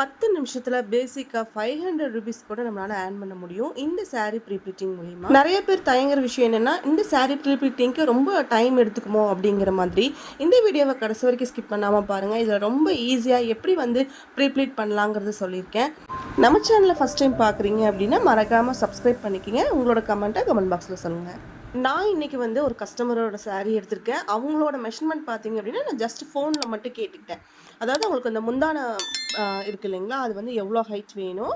10 நிமிஷத்துல பேசிக்கா ₹500 கூட நம்மளால ஏர்ன் பண்ண முடியும். இந்த சாரி ப்ரீ ப்ளீட்டிங் மூலியமா. நெறைய பேர் தயங்குற விஷயம் என்னன்னா, இந்த சாரி ப்ரீ ப்ளீட்டிங்க்கு ரொம்ப டைம் எடுத்துக்குமோ அப்படிங்கிற மாதிரி. இந்த வீடியோவ கடைசி வரைக்கும் ஸ்கிப் பண்ணாம பாருங்க. இதுல ரொம்ப ஈஸியா எப்படி வந்து ப்ரீ ப்ளீட் பண்ணலாங்கிறத சொல்லியிருக்கேன். நம்ம சேனல ஃபர்ஸ்ட் டைம் பார்க்குறீங்க அப்படின்னா மறக்காம சப்ஸ்கிரைப் பண்ணிக்கங்க. உங்களோட கமெண்ட்ட கமெண்ட் பாக்ஸ்ல சொல்லுங்க. நான் இன்னைக்கு வந்து ஒரு கஸ்டமரோட சாரி எடுத்திருக்கேன். அவங்களோட மெஷர்மென்ட் பார்த்தீங்க அப்படின்னா, நான் ஜஸ்ட் ஃபோன்ல மட்டும் கேட்டுக்கிட்டேன். அதாவது அவங்களுக்கு அந்த முந்தான இருக்கு இல்லைங்களா? அது வந்து எவ்வளோ ஹைட் வேணும்?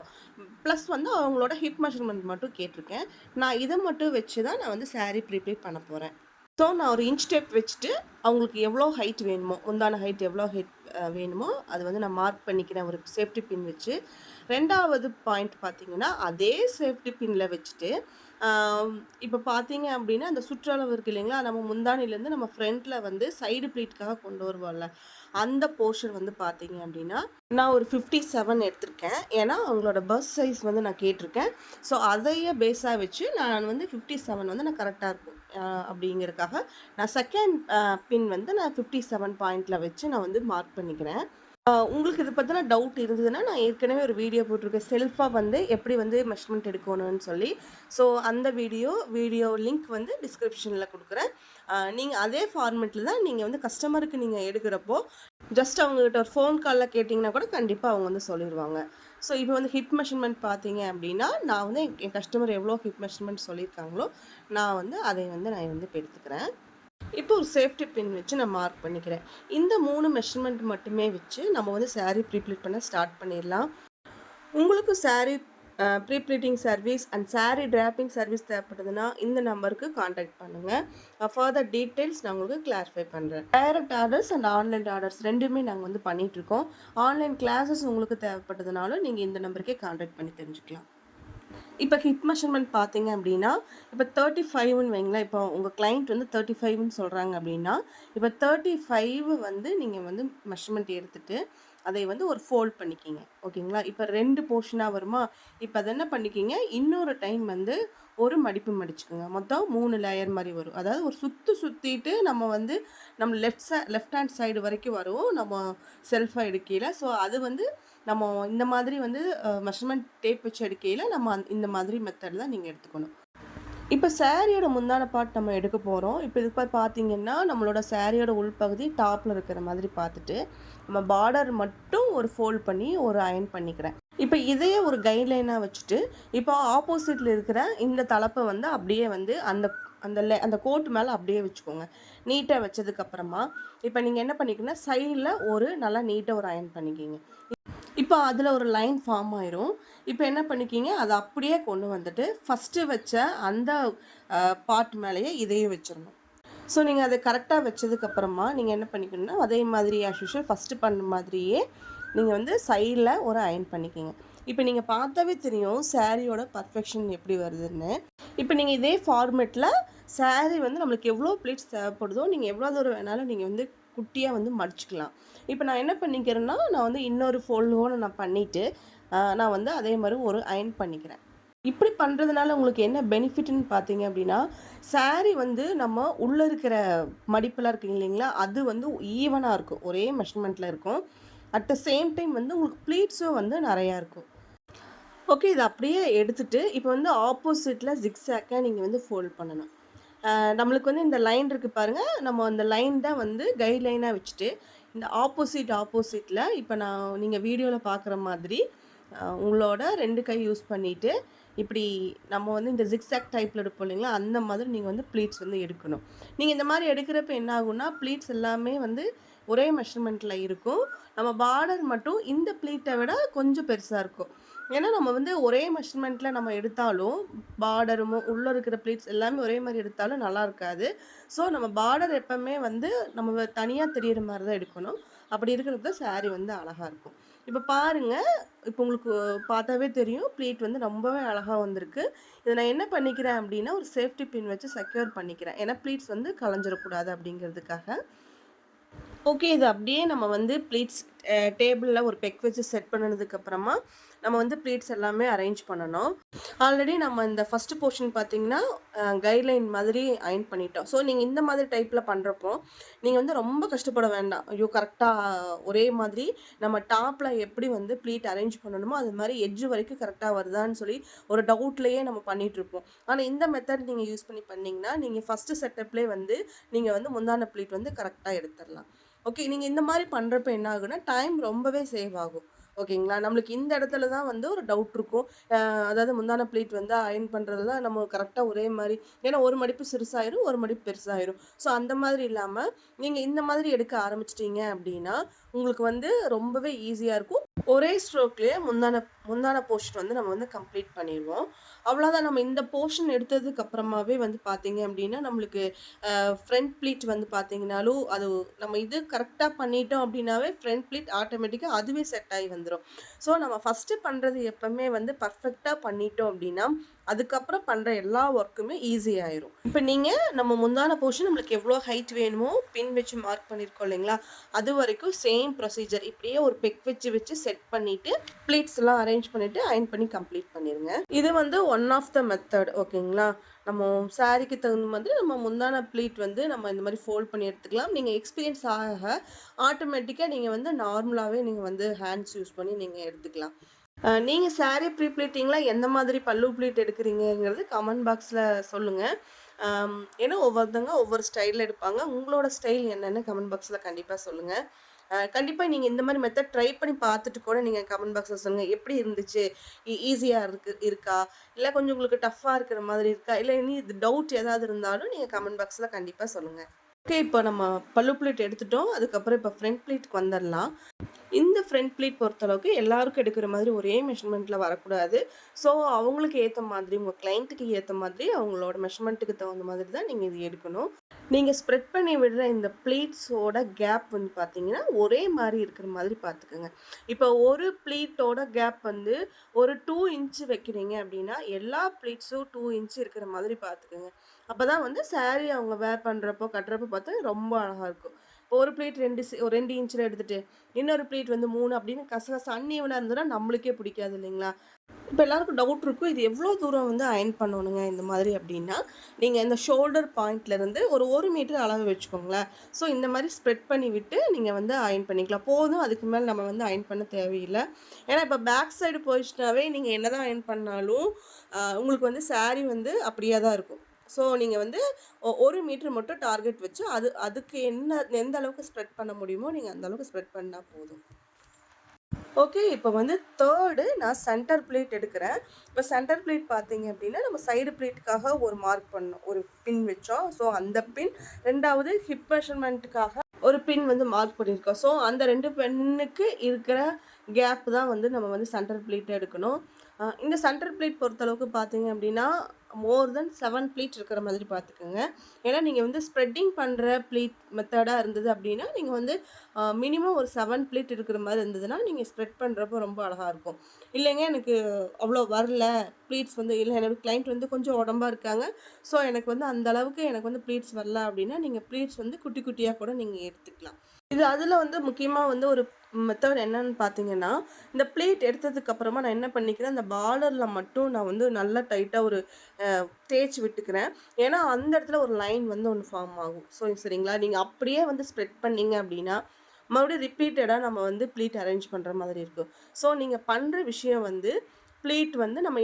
ப்ளஸ் வந்து அவங்களோட ஹிப் மெஷர்மென்ட் மட்டும் கேட்டிருக்கேன். நான் இத மட்டும் வச்சு தான் நான் வந்து சாரி ப்ரீப்ளீட் பண்ண போறேன். ஸோ நான் ஒரு இன்ச் டேப் வச்சுட்டு அவங்களுக்கு எவ்வளோ ஹைட் வேணுமோ, முந்தான ஹைட் எவ்வளோ ஹைட் வேணுமோ அது வந்து நான் மார்க் பண்ணிக்கிறேன் ஒரு சேஃப்டி பின் வச்சு. 2வது பாயிண்ட் பார்த்தீங்கன்னா, அதே சேஃப்டி பின்ல வச்சுட்டு இப்போ பார்த்தீங்க அப்படின்னா, அந்த சுற்றளவு இருக்கு இல்லைங்களா? நம்ம முந்தானையிலேருந்து நம்ம ஃப்ரண்ட்ல வந்து சைடு ப்ளீட்காக கொண்டு வருவோம்ல, அந்த போர்ஷன் வந்து பார்த்தீங்க அப்படின்னா, நான் ஒரு 57 எடுத்திருக்கேன். ஏன்னா, அவங்களோட பர்ஸ்ட் சைஸ் வந்து நான் கேட்டிருக்கேன். ஸோ, அதையே பேஸா வச்சு நான் வந்து 57 வந்து நான் கரெக்ட்டா இருக்கும் அப்படிங்கிறதுக்காக, நான் செகண்ட் பின் வந்து நான் 57 பாயிண்ட்ல வச்சு நான் வந்து மார்க் பண்ணிக்கிறேன். உங்களுக்கு இத பத்தின டவுட் இருந்ததுன்னா, நான் ஏற்கனவே ஒரு வீடியோ போட்டிருக்கேன். செல்ஃபா வந்து எப்படி வந்து மெஷர்மென்ட் எடுக்கணும்னு சொல்லி. ஸோ அந்த வீடியோ லிங்க் வந்து டிஸ்கிரிப்ஷன்ல குடுக்குறேன். நீங்க அதே ஃபார்மேட்ல தான் நீங்க வந்து கஸ்டமருக்கு நீங்க எடுக்கிறப்போ, ஜஸ்ட் அவங்ககிட்ட ஒரு ஃபோன் கால்ல கேட்டீங்கன்னா கூட கண்டிப்பா அவங்க வந்து சொல்லிருவாங்க. ஸோ இப்போ வந்து ஹிப் மெஷர்மென்ட் பார்த்தீங்க அப்படின்னா, நான் வந்து என் கஸ்டமர் எவ்வளோ ஹிப் மெஷர்மென்ட் சொல்லியிருக்காங்களோ, நான் வந்து அதை வந்து நான் வந்து இப்ப எடுத்துக்கிறேன். இப்போ ஒரு சேஃப்டி பின் வச்சு நான் மார்க் பண்ணிக்கிறேன். இந்த 3 மெஷர்மென்ட் மட்டுமே வச்சு நம்ம வந்து சாரி ப்ரீ ப்ளீட் பண்ண ஸ்டார்ட் பண்ணிடலாம். உங்களுக்கு sari pre pleating service and sari draping service தேவைப்படுதுன்னா இந்த நம்பருக்கு காண்டாக்ட் பண்ணுங்க. ஃபர்தர் டீட்டெயில்ஸ் நான் உங்களுக்கு கிளாரிஃபை பண்ணுறேன். Direct orders and online orders ரெண்டுமே நாங்கள் வந்து பண்ணிகிட்ருக்கோம். ஆன்லைன் கிளாஸஸ் உங்களுக்கு தேவைப்பட்டதுனாலும் நீங்கள் இந்த நம்பருக்கே காண்டாக்ட் பண்ணி தெரிஞ்சுக்கலாம். இப்போ ஹிப் மெஷர்மென்ட் பார்த்தீங்க அப்படின்னா, இப்போ 35ன்னு வைங்களேன். இப்போ உங்க கிளையண்ட் வந்து 35ன்னு சொல்றாங்க அப்படின்னா, இப்போ 35 வந்து நீங்க வந்து மெஷர்மென்ட் எடுத்துட்டு, அதை வந்து ஒரு ஃபோல்ட் பண்ணிக்கிங்க. ஓகேங்களா? இப்போ 2 போர்ஷனா வருமா? இப்போ அத என்ன பண்ணிக்கிங்க, இன்னொரு டைம் வந்து ஒரு மடிப்பு மடிச்சுக்கோங்க. மொத்தம் 3 லேயர் மாரி வரும். அதாவது ஒரு சுத்திட்டு நம்ம வந்து நம்ம லெஃப்ட் ஹேண்ட் சைடு வரைக்கும் வரும். நம்ம செல்ஃபா எடுக்கையில. ஸோ அது வந்து நம்ம இந்த மாதிரி வந்து மெஷர்மென்ட் டேப் வச்சு எடுக்கையில நம்ம இந்த மாதிரி மெத்தட்ல நீங்க எடுத்துக்கணும். இப்போ சாரியோட முந்தான பார்ட் நம்ம எடுக்க போறோம். இப்போ இது பார்த்தீங்கன்னா, நம்மளோட சாரியோட உள்பகுதி டாப்ல இருக்கிற மாதிரி பார்த்துட்டு, நம்ம பார்டர் மட்டும் ஒரு ஃபோல்ட் பண்ணி ஒரு அயர்ன் பண்ணிக்கிறேன். இப்போ இதையே ஒரு கைட்லைனா வச்சுட்டு, இப்போ ஆப்போசிட்ல இருக்கிற இந்த தலப்ப வந்து அப்படியே வந்து அந்த அந்த கோட் மேல அப்படியே வச்சுக்கோங்க. நீட்டா வச்சதுக்கு அப்புறமா, இப்போ நீங்க என்ன பண்ணிக்கணும்னா, சைடுல ஒரு நல்லா நீட்டா ஒரு அயர்ன் பண்ணிக்கிங்க. இப்போ அதில ஒரு லைன் ஃபார்ம் ஆயிரும். இப்போ என்ன பண்ணிக்கிங்க, அத அப்படியே கொண்டு வந்துட்டு, ஃபர்ஸ்ட்டு வச்ச அந்த பார்ட் மேலேயே இதையும் வச்சிரணும். ஸோ நீங்க அத கரெக்ட்டா வச்சதுக்கப்புறமா, நீங்க என்ன பண்ணிக்கணும்னா, அதே மாதிரி ஆஸ் யூசுவல் ஃபர்ஸ்ட்டு பண்ண மாதிரியே, நீங்க வந்து சைடுல ஒரு அயர்ன் பண்ணிக்கிங்க. இப்போ நீங்க பார்த்தாவே தெரியும், சாரியோட பர்ஃபெக்ஷன் எப்படி வருதுன்னு. இப்போ நீங்க இதே ஃபார்மேட்ல சாரி வந்து நம்மளுக்கு எவ்வளோ ப்ளீட்ஸ் தேவைப்படுதோ, நீங்க எவ்வளோ தூரம் வேணாலும் நீங்க வந்து குட்டியா வந்து மடிச்சுக்கலாம். இப்போ நான் என்ன பண்ணிக்கிறேன்னா, நான் வந்து இன்னொரு ஃபோல்டோட நான் பண்ணிட்டு, நான் வந்து அதே மாரி ஒரு அயர்ன் பண்ணிக்கிறேன். இப்படி பண்ணுறதுனால உங்களுக்கு என்ன பெனிஃபிட்ன்னு பார்த்தீங்க அப்படின்னா, சாரி வந்து நம்ம உள்ள இருக்கிற மடிப்பெல்லாம் இருக்கு இல்லைங்களா? அது வந்து ஈவனா இருக்கும். ஒரே மெஷர்மென்ட்ல இருக்கும். அட் த சேம் டைம் வந்து உங்களுக்கு ப்ளீட்ஸும் வந்து நெறையா இருக்கும். ஓகே. இத அப்படியே எடுத்துட்டு, இப்போ வந்து ஆப்போசிட்ல ஜிக்ஸாக்கா நீங்க வந்து ஃபோல்ட் பண்ணணும். நம்மளுக்கு வந்து இந்த லைன் இருக்கு பாருங்க. நம்ம அந்த லைன் தான் வந்து கைட்லைனா வச்சுட்டு, இந்த ஆப்போசிட்ல இப்ப நீங்க வீடியோல பார்க்குற மாதிரி, உங்களோட 2 கை யூஸ் பண்ணிட்டு, இப்டி நம்ம வந்து இந்த ஜிக்ஸாக் டைப்ல எடுப்போம் இல்லைங்களா? அந்த மாதிரி நீங்க வந்து ப்ளீட்ஸ் வந்து எடுக்கணும். நீங்க இந்த மாரி எடுக்கிறப்ப என்ன ஆகும்னா, ப்ளீட்ஸ் எல்லாமே வந்து ஒரே மெஷர்மென்ட்ல இருக்கும். நம்ம பார்டர் மட்டும் இந்த ப்ளீட்ட விட கொஞ்சம் பெருசா இருக்கும். ஏன்னா, நம்ம வந்து ஒரே மெஷர்மென்ட்ல நம்ம எடுத்தாலும், பார்டரும் உள்ள இருக்கிற ப்ளீட்ஸ் எல்லாமே ஒரே மாரி எடுத்தாலும் நல்லா இருக்காது. ஸோ, நம்ம பார்டர் எப்பவுமே வந்து நம்ம தனியா தெரியிற மாரி தான் எடுக்கணும். அப்படி இருக்கிறப்ப தான் சாரி வந்து அழகா இருக்கும். இப்ப பாருங்க, இப்ப உங்களுக்கு பார்த்தாவே தெரியும், ப்ளீட் வந்து ரொம்பவே அழகா வந்திருக்கு. இத நான் என்ன பண்ணிக்கிறேன் அப்படின்னா, ஒரு சேஃப்டி பின் வச்சு செக்யூர் பண்ணிக்கிறேன். ஏன்னா, ப்ளீட்ஸ் வந்து கலஞ்சிடக்கூடாது அப்படிங்கிறதுக்காக. ஓகே. இது அப்படியே நம்ம வந்து ப்ளீட்ஸ் டேபிளில் ஒரு பெக் வச்சு செட் பண்ணதுக்கப்புறமா நம்ம வந்து ப்ளீட்ஸ் எல்லாமே அரேஞ்ச் பண்ணணும். ஆல்ரெடி நம்ம இந்த ஃபஸ்ட்டு போர்ஷன் பார்த்தீங்கன்னா கைட்லைன் மாதிரி அயர்ன் பண்ணிட்டோம். ஸோ நீங்கள் இந்த மாதிரி டைப்பில் பண்ணுறப்போ நீங்கள் வந்து ரொம்ப கஷ்டப்பட வேண்டாம். ஐயோ கரெக்டாக ஒரே மாதிரி நம்ம டாப்பில் எப்படி வந்து ப்ளீட் அரேஞ்ச் பண்ணணுமோ அது மாதிரி எட்ஜ் வரைக்கும் கரெக்டாக வருதான்னு சொல்லி ஒரு டவுட்லேயே நம்ம பண்ணிகிட்ருப்போம். ஆனால் இந்த மெத்தட் நீங்கள் யூஸ் பண்ணி பண்ணிங்கன்னா நீங்கள் ஃபஸ்ட்டு செட்டப்லேயே வந்து நீங்கள் வந்து முந்தான ப்ளீட் வந்து கரெக்டாக எடுத்துடலாம். ஓகே, நீங்கள் இந்த மாதிரி பண்ணுறப்ப என்ன ஆகுன்னா டைம் ரொம்பவே சேவ் ஆகும். ஓகேங்களா, நம்மளுக்கு இந்த இடத்துல தான் வந்து ஒரு டவுட் இருக்கும். அதாவது முந்தான ப்ளீட் வந்து அயர்ன் பண்ணுறதுல நம்ம கரெக்டாக ஒரே மாதிரி, ஏன்னா ஒரு மடிப்பு சிறுசாயிரும் ஒரு மடிப்பு பெருசாயிரும். ஸோ அந்த மாதிரி இல்லாமல் நீங்கள் இந்த மாதிரி எடுக்க ஆரம்பிச்சிட்டிங்க அப்படின்னா உங்களுக்கு வந்து ரொம்பவே ஈஸியாக இருக்கும். ஒரே ஸ்ட்ரோக்லேயே முந்தான போர்ஷன் வந்து நம்ம வந்து கம்ப்ளீட் பண்ணிடுவோம். அவ்வளோதான். நம்ம இந்த போர்ஷன் எடுத்ததுக்கு அப்புறமாவே வந்து பார்த்தீங்க அப்படின்னா நம்மளுக்கு ஃப்ரண்ட் ப்ளீட் வந்து பார்த்தீங்கன்னாலும் அது நம்ம இது கரெக்டாக பண்ணிட்டோம் அப்படின்னாவே ஃப்ரண்ட் ப்ளீட் ஆட்டோமேட்டிக்காக அதுவே செட் ஆகி வந்துடும். ஸோ நம்ம ஃபஸ்ட்டு பண்ணுறது எப்போவுமே வந்து பர்ஃபெக்டாக பண்ணிட்டோம் அப்படின்னா அதுக்கப்புறம் பண்ணுற எல்லா ஒர்க்குமே ஈஸியாயிரும். இப்போ நீங்கள் நம்ம முந்தான போர்ஷன் நம்மளுக்கு எவ்வளோ ஹைட் வேணுமோ பின் வச்சு மார்க் பண்ணியிருக்கோம் இல்லைங்களா, அது வரைக்கும் சேம் ப்ரொசீஜர் இப்படியே ஒரு பெக் வச்சு செட் பண்ணிவிட்டு ப்ளீட்ஸ் எல்லாம் அரேஞ்ச் பண்ணிவிட்டு அயர்ன் பண்ணி கம்ப்ளீட் பண்ணிடுங்க. இது வந்து ஒன் ஆஃப் த மெத்தட். ஓகேங்களா, நம்ம சாரிக்கு தகுந்த மாதிரி நம்ம முந்தான ப்ளீட் வந்து நம்ம இந்த மாதிரி ஃபோல்ட் பண்ணி எடுத்துக்கலாம். நீங்கள் எக்ஸ்பீரியன்ஸ் ஆக ஆட்டோமேட்டிக்காக நீங்கள் வந்து நார்மலாகவே நீங்கள் வந்து ஹேண்ட்ஸ் யூஸ் பண்ணி நீங்கள் எடுத்துக்கலாம். நீங்கள் சாரீ ப்ரீ ப்ளீட்டிங்கில் எந்த மாதிரி பல்லு ப்ளீட் எடுக்கிறீங்கிறது கமெண்ட் பாக்ஸில் சொல்லுங்கள். ஏன்னா ஒவ்வொருத்தவங்க ஒவ்வொரு ஸ்டைலில் எடுப்பாங்க. உங்களோட ஸ்டைல் என்னென்னு கமெண்ட் பாக்ஸில் கண்டிப்பாக சொல்லுங்கள். கண்டிப்பாக நீங்கள் இந்த மாதிரி மெத்தட் ட்ரை பண்ணி பார்த்துட்டு கூட நீங்கள் கமெண்ட் பாக்ஸில் சொல்லுங்கள் எப்படி இருந்துச்சு, ஈஸியாக இருக்கா, இல்லை கொஞ்சம் உங்களுக்கு டஃப்பாக இருக்கிற மாதிரி இருக்கா, இல்லை இனி இது டவுட் ஏதாவது இருந்தாலும் நீங்கள் கமெண்ட் பாக்ஸில் கண்டிப்பாக சொல்லுங்கள். ஓகே, இப்போ நம்ம பல்லு ப்ளீட் எடுத்துட்டோம். அதுக்கப்புறம் இப்போ ஃப்ரண்ட் ப்ளீட்டுக்கு வந்துடலாம். இந்த ஃப்ரண்ட் ப்ளீட் பொறுத்தளவுக்கு எல்லாருக்கும் எடுக்கிற மாதிரி ஒரே மெஷர்மெண்ட்டில் வரக்கூடாது. ஸோ அவங்களுக்கு ஏற்ற மாதிரி, உங்கள் கிளைண்ட்டுக்கு ஏற்ற மாதிரி அவங்களோட மெஷர்மெண்ட்டுக்கு தகுந்த மாதிரி தான் நீங்கள் இது எடுக்கணும். நீங்கள் ஸ்ப்ரெட் பண்ணி விடுற இந்த ப்ளீட்ஸோட கேப் வந்து பார்த்தீங்கன்னா ஒரே மாதிரி இருக்கிற மாதிரி பார்த்துக்கோங்க. இப்போ ஒரு ப்ளீட்டோட கேப் வந்து ஒரு 2 இன்ச்சு வைக்கிறீங்க அப்படின்னா எல்லா ப்ளீட்ஸும் 2 இன்ச்சு இருக்கிற மாதிரி பார்த்துக்கோங்க. அப்போ தான் வந்து சாரீ அவங்க வேர் பண்ணுறப்போ கட்டுறப்போ பார்த்தா ரொம்ப அழகாக இருக்கும். இப்போ ஒரு ப்ளீட் 2 இன்ச்சில் எடுத்துகிட்டு இன்னொரு ப்ளீட் வந்து 3 அப்படின்னு கசகச அன்னியவனாக இருந்ததுன்னா நம்மளுக்கே பிடிக்காது இல்லைங்களா. இப்போ எல்லாருக்கும் டவுட் இருக்கும், இது எவ்வளோ தூரம் வந்து அயர்ன் பண்ணணுங்க இந்த மாதிரி அப்படின்னா, நீங்கள் இந்த ஷோல்டர் பாயிண்ட்லேருந்து ஒரு மீட்டர் அளவு வச்சுக்கோங்களேன். ஸோ இந்த மாதிரி ஸ்ப்ரெட் பண்ணி விட்டு நீங்கள் வந்து அயர்ன் பண்ணிக்கலாம். போதும், அதுக்கு மேலே நம்ம வந்து அயர்ன் பண்ண தேவையில்லை. ஏன்னா இப்போ பேக் சைடு போயிடுச்சுனாவே நீங்கள் என்ன தான் அயர்ன் பண்ணாலும் உங்களுக்கு வந்து சாரீ வந்து அப்படியே தான் இருக்கும். ஸோ நீங்கள் வந்து 1 மீட்டர் மட்டும் டார்கெட் வச்சு அதுக்கு எந்த அளவுக்கு ஸ்ப்ரெட் பண்ண முடியுமோ நீங்கள் அந்த அளவுக்கு ஸ்ப்ரெட் பண்ணால் போதும். ஓகே, இப்போ வந்து தேர்டு நான் சென்டர் ப்ளீட் எடுக்கிறேன். இப்போ சென்டர் ப்ளீட் பார்த்தீங்க அப்படின்னா நம்ம சைடு ப்ளீட்டுக்காக ஒரு மார்க் பண்ணோம், ஒரு பின் வச்சோம். ஸோ அந்த பின், ரெண்டாவது ஹிப் மெஷர்மெண்ட்டுக்காக ஒரு பின் வந்து மார்க் பண்ணியிருக்கோம். ஸோ அந்த 2 பின்னுக்கு இருக்கிற கேப் தான் வந்து நம்ம வந்து சென்டர் ப்ளீட் எடுக்கணும். இந்த சென்டர் ப்ளீட் பொறுத்தளவுக்கு பார்த்தீங்க அப்படின்னா மோர் தென் 7 ப்ளீட் இருக்கிற மாதிரி பார்த்துக்கோங்க. ஏன்னா நீங்கள் வந்து ஸ்ப்ரெட்டிங் பண்ணுற ப்ளீட் மெத்தடாக இருந்தது அப்படின்னா நீங்கள் வந்து மினிமம் ஒரு 7 ப்ளீட் இருக்கிற மாதிரி இருந்ததுன்னா நீங்கள் ஸ்ப்ரெட் பண்ணுறப்போ ரொம்ப அழகாக இருக்கும். இல்லைங்க எனக்கு அவ்வளோ வரல ப்ளீட்ஸ் வந்து, இல்லை என்னோடய கிளைண்ட் வந்து கொஞ்சம் உடம்பாக இருக்காங்க, ஸோ எனக்கு வந்து அந்த அளவுக்கு எனக்கு வந்து ப்ளீட்ஸ் வரல அப்படின்னா நீங்கள் ப்ளீட்ஸ் வந்து குட்டி குட்டியாக கூட நீங்கள் எடுத்துக்கலாம். இது அதில் வந்து முக்கியமாக வந்து ஒரு மெத்தட் என்னன்னு பார்த்தீங்கன்னா, இந்த ப்ளீட் எடுத்ததுக்கப்புறமா நான் என்ன பண்ணிக்கிறேன், அந்த பார்டரில் மட்டும் நான் வந்து நல்லா டைட்டாக ஒரு தேய்ச்சி விட்டுக்கிறேன். ஏன்னா அந்த இடத்துல ஒரு லைன் வந்து ஒன்று ஃபார்ம் ஆகும். ஸோ சரிங்களா, நீங்கள் அப்படியே வந்து ஸ்ப்ரெட் பண்ணிங்க அப்படின்னா மறுபடியும் ரிப்பீட்டடாக நம்ம வந்து ப்ளீட் அரேஞ்ச் பண்ணுற மாதிரி இருக்கும். ஸோ நீங்கள் பண்ணுற விஷயம் வந்து ப்ளீட் வந்து நம்ம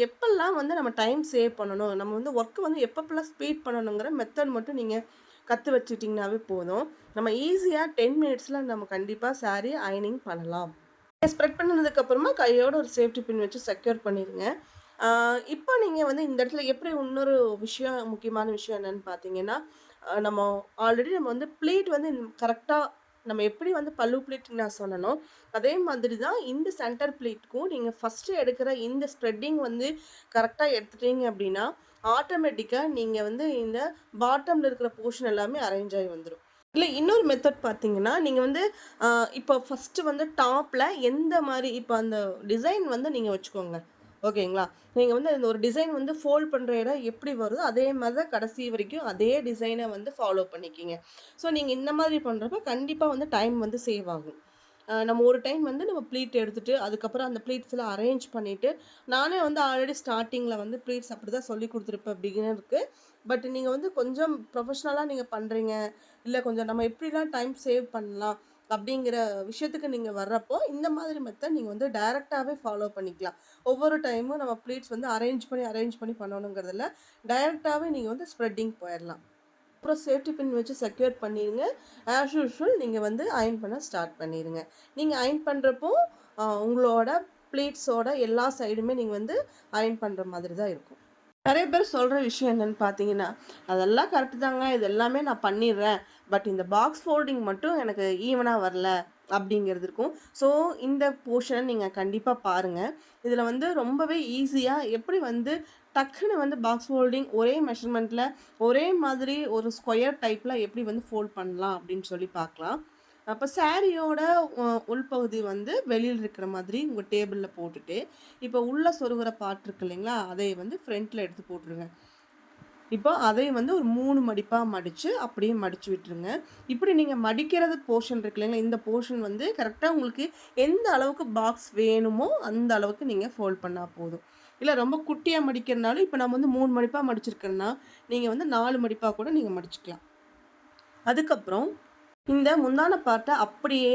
எப்பெல்லாம் வந்து நம்ம டைம் சேவ் பண்ணணும், நம்ம வந்து ஒர்க்கு வந்து எப்பப்பெல்லாம் ஸ்பீட் பண்ணணுங்கிற மெத்தட் மட்டும் நீங்கள் கற்று வச்சுட்டிங்கனாவே போதும். நம்ம ஈஸியாக 10 மினிட்ஸில் நம்ம கண்டிப்பாக சாரீ அயனிங் பண்ணலாம். ஸ்ப்ரெட் பண்ணதுக்கப்புறமா கையோட ஒரு சேஃப்டி பின் வச்சு செக்யூர் பண்ணிடுங்க. இப்போ நீங்கள் வந்து இந்த இடத்துல எப்படி இன்னொரு விஷயம், முக்கியமான விஷயம் என்னென்னு பார்த்தீங்கன்னா, நம்ம ஆல்ரெடி நம்ம வந்து ப்ளீட் வந்து கரெக்டாக நம்ம எப்படி வந்து பல்லு ப்ளீட்டுக்கு நான் சொன்னனோ அதே மாதிரி தான் இந்த சென்டர் ப்ளீட்டுக்கும் நீங்கள் ஃபஸ்ட்டு எடுக்கிற இந்த ஸ்ப்ரெட்டிங் வந்து கரெக்டாக எடுத்துட்டீங்க அப்படின்னா ஆட்டோமேட்டிக்காக நீங்கள் வந்து இந்த பாட்டமில் இருக்கிற போர்ஷன் எல்லாமே அரேஞ்ச் ஆகி வந்துடும். இல்லை இன்னொரு மெத்தட் பார்த்தீங்கன்னா, நீங்கள் வந்து இப்போ ஃபஸ்ட்டு வந்து டாப்பில் எந்த மாதிரி இப்போ அந்த டிசைன் வந்து நீங்கள் வச்சுக்கோங்க. ஓகேங்களா, நீங்கள் வந்து இந்த ஒரு டிசைன் வந்து ஃபோல்ட் பண்ணுற இடம் எப்படி வருதோ அதே மாதிரி தான் கடைசி வரைக்கும் அதே டிசைனை வந்து ஃபாலோ பண்ணிக்கிங்க. ஸோ நீங்கள் இந்த மாதிரி பண்ணுறப்ப கண்டிப்பாக வந்து டைம் வந்து சேவ் ஆகும். நம்ம ஒரு டைம் வந்து நம்ம ப்ளீட் எடுத்துட்டு அதுக்கப்புறம் அந்த ப்ளீட்ஸ்லாம் அரேஞ்ச் பண்ணிவிட்டு நானே வந்து ஆல்ரெடி ஸ்டார்டிங்கில் வந்து ப்ளீட்ஸ் அப்படி தான் சொல்லி கொடுத்துருப்பேன் பிகினருக்கு. பட் நீங்கள் வந்து கொஞ்சம் ப்ரொஃபஷ்னலாக நீங்கள் பண்ணுறீங்க, இல்லை கொஞ்சம் நம்ம எப்படிலாம் டைம் சேவ் பண்ணலாம் அப்படிங்கிற விஷயத்துக்கு நீங்கள் வர்றப்போ இந்த மாதிரி மெத்தட் நீங்கள் வந்து டைரெக்டாகவே ஃபாலோ பண்ணிக்கலாம். ஒவ்வொரு டைமும் நம்ம ப்ளீட்ஸ் வந்து அரேஞ்ச் பண்ணி பண்ணணுங்கிறதில்ல, டைரெக்டாகவே நீங்கள் வந்து ஸ்ப்ரெட்டிங் போயிடலாம். அப்புறம் சேஃப்டி பின் வச்சு செக்யூர் பண்ணிடுங்க. ஆஸ் யூஷுவல் நீங்கள் வந்து அயர்ன் பண்ண ஸ்டார்ட் பண்ணிடுங்க. நீங்கள் அயர்ன் பண்ணுறப்போ உங்களோட ப்ளீட்ஸோட எல்லா சைடுமே நீங்கள் வந்து அயர்ன் பண்ணுற மாதிரி தான் இருக்கும். நிறைய பேர் சொல்கிற விஷயம் என்னென்னு பார்த்தீங்கன்னா, அதெல்லாம் கரெக்டு தாங்க, இது எல்லாமே நான் பண்ணிடுறேன், பட் இந்த பாக்ஸ் ஃபோல்டிங் மட்டும் எனக்கு ஈவனாக வரல அப்படிங்கிறது இருக்கும். ஸோ இந்த போர்ஷனை நீங்கள் கண்டிப்பாக பாருங்கள். இதில் வந்து ரொம்பவே ஈஸியாக எப்படி வந்து டக்குன்னு வந்து பாக்ஸ் ஃபோல்டிங் ஒரே மெஷர்மெண்ட்டில் ஒரே மாதிரி ஒரு ஸ்கொயர் டைப்பில் எப்படி வந்து ஃபோல்ட் பண்ணலாம் அப்படின்னு சொல்லி பார்க்கலாம். அப்போ சாரியோட உள்பகுதி வந்து வெளியில் இருக்கிற மாதிரி உங்கள் டேபிளில் போட்டுட்டு, இப்போ உள்ளே சொருகிற பார்ட் இருக்கு இல்லைங்களா, அதை வந்து ஃப்ரண்ட்டில் எடுத்து போட்டுருங்க. இப்போ அதை வந்து ஒரு 3 மடிப்பாக மடித்து அப்படியே மடித்து விட்டுருங்க. இப்படி நீங்கள் மடிக்கிறது போர்ஷன் இருக்கு இல்லைங்களா, இந்த போர்ஷன் வந்து கரெக்டாக உங்களுக்கு எந்த அளவுக்கு பாக்ஸ் வேணுமோ அந்த அளவுக்கு நீங்கள் ஃபோல்ட் பண்ணால் போதும். இல்லை ரொம்ப குட்டியாக மடிக்கிறனாலும் இப்போ நம்ம வந்து 3 மடிப்பாக மடிச்சிருக்கோன்னா நீங்கள் வந்து 4 மடிப்பாக கூட நீங்கள் மடிச்சுக்கலாம். அதுக்கப்புறம் இந்த முந்தான பார்ட்டை அப்படியே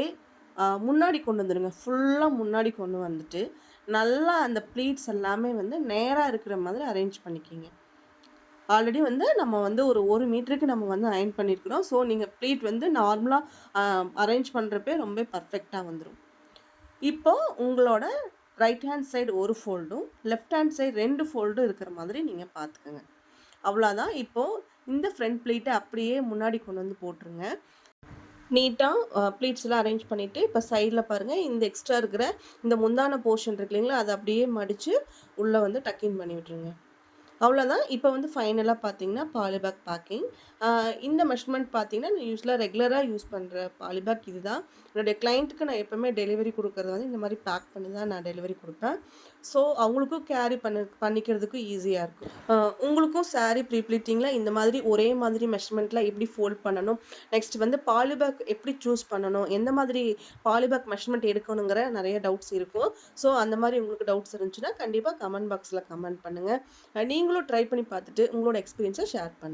முன்னாடி கொண்டு வந்துடுங்க. ஃபுல்லாக முன்னாடி கொண்டு வந்துட்டு நல்லா அந்த ப்ளீட்ஸ் எல்லாமே வந்து நேராக இருக்கிற மாதிரி அரேஞ்ச் பண்ணிக்கிங்க. ஆல்ரெடி வந்து நம்ம வந்து ஒரு மீட்டருக்கு நம்ம வந்து அயர்ன் பண்ணியிருக்கிறோம். ஸோ நீங்கள் ப்ளீட் வந்து நார்மலாக அரேஞ்ச் பண்ணுறப்பே ரொம்ப பர்ஃபெக்டாக வந்துடும். இப்போது உங்களோட ரைட் ஹேண்ட் சைடு ஒரு ஃபோல்டும் லெஃப்ட் ஹேண்ட் சைடு 2 ஃபோல்டும் இருக்கிற மாதிரி நீங்கள் பார்த்துக்கோங்க. அவ்வளோதான். இப்போது இந்த ஃப்ரண்ட் ப்ளீட்டை அப்படியே முன்னாடி கொண்டு வந்து போட்டுருங்க. நீட்டாக ப்ளீட்ஸ்லாம் அரேஞ்ச் பண்ணிவிட்டு இப்போ சைடில் பாருங்கள், இந்த எக்ஸ்ட்ரா இருக்கிற இந்த முந்தான போர்ஷன் இருக்கு இல்லைங்களா, அதை அப்படியே மடித்து உள்ளே வந்து டக்கின் பண்ணி விட்டுருங்க. அவ்வளோதான். இப்போ வந்து ஃபைனலாக பார்த்தீங்கன்னா பாலிபேக் பேக்கிங். இந்த மெஷர்மெண்ட் பார்த்தீங்கன்னா நான் யூஸ்வலாக ரெகுலராக யூஸ் பண்ணுற பாலிபேக் இது தான். என்னுடைய கிளைண்ட்டுக்கு நான் எப்போவுமே டெலிவரி கொடுக்குறது வந்து இந்த மாதிரி பேக் பண்ணி தான் நான் டெலிவரி கொடுப்பேன். ஸோ அவங்களுக்கும் கேரி பண்ணிக்கிறதுக்கும் ஈஸியாக இருக்கும். உங்களுக்கும் சாரீ ப்ரீப்ளீட்டிங்கில் இந்த மாதிரி ஒரே மாதிரி மெஷர்மெண்ட்டில் எப்படி ஃபோல்ட் பண்ணணும், நெக்ஸ்ட் வந்து பாலிபேக் எப்படி சூஸ் பண்ணணும், எந்த மாதிரி பாலிபேக் மெஷர்மெண்ட் எடுக்கணுங்கிற நிறைய டவுட்ஸ் இருக்கும். ஸோ அந்த மாதிரி உங்களுக்கு டவுட்ஸ் இருந்துச்சுன்னா கண்டிப்பாக கமெண்ட் பாக்ஸில் கமெண்ட் பண்ணுங்கள். நீங்களும் ட்ரை பண்ணி பார்த்துட்டு உங்களோட எக்ஸ்பீரியன்ஸை ஷேர் பண்ணுங்கள்.